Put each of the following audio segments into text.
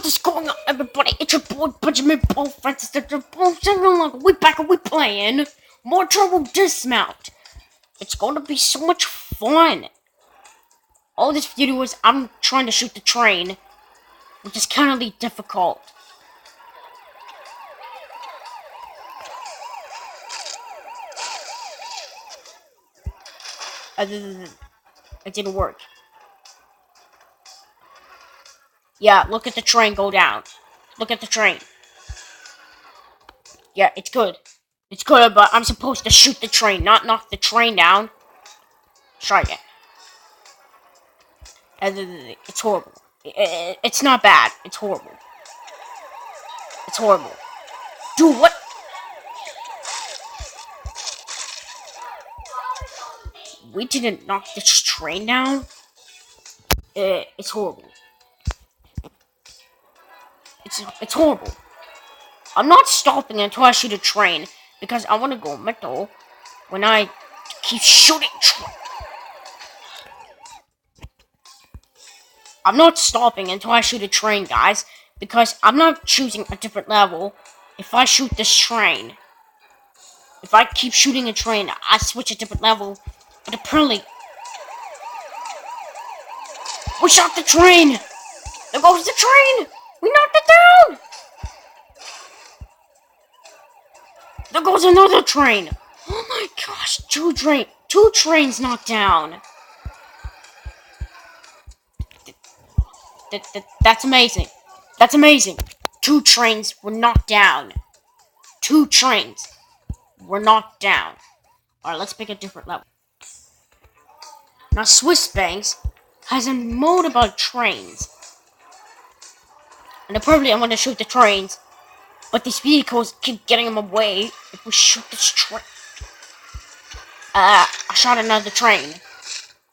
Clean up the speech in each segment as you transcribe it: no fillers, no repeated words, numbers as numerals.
What is going on, everybody? It's your boy Benjamin Paul Francis. We back and we playing more Turbo Dismount. It's going to be so much fun. All this video is I'm trying to shoot the train, which is kind of difficult. It didn't work. Yeah, look at the train go down. Look at the train. Yeah, it's good. It's good, but I'm supposed to shoot the train, not knock the train down. Try again. It's horrible. It's not bad. It's horrible. It's horrible. Dude, what? We didn't knock this train down? It's horrible. It's horrible. I'm not stopping until I shoot a train, because I want to go mental when I keep shooting I'm not stopping until I shoot a train, guys, because I'm not choosing a different level if I shoot this train. If I keep shooting a train, I switch a different level, but apparently... We shot the train! There goes the train! We knocked it down! There goes another train! Oh my gosh, two trains knocked down. That's amazing. That's amazing. 2 trains were knocked down. 2 trains were knocked down. Alright, let's pick a different level. Now, Swiss Banks has a mode about trains. And apparently I'm going to shoot the trains, but these vehicles keep getting them away if we shoot this train. I shot another train.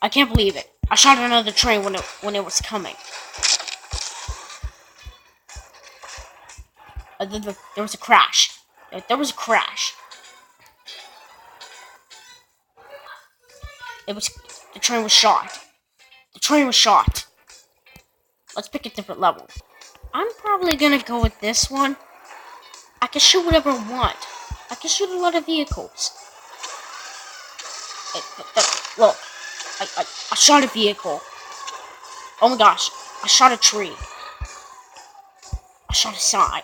I can't believe it. I shot another train when it was coming. There was a crash. There was a crash. The train was shot. The train was shot. Let's pick a different level. I'm probably gonna go with this one. I can shoot whatever I want. I can shoot a lot of vehicles. Look, I shot a vehicle. Oh my gosh, I shot a tree. I shot a sign.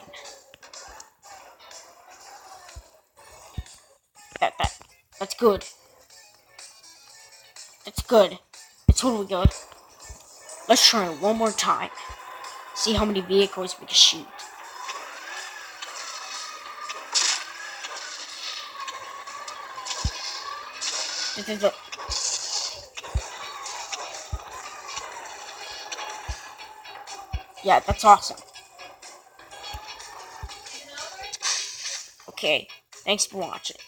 That's good. That's good. It's totally good. Let's try it one more time. See how many vehicles we can shoot. Yeah, that's awesome. Okay, thanks for watching.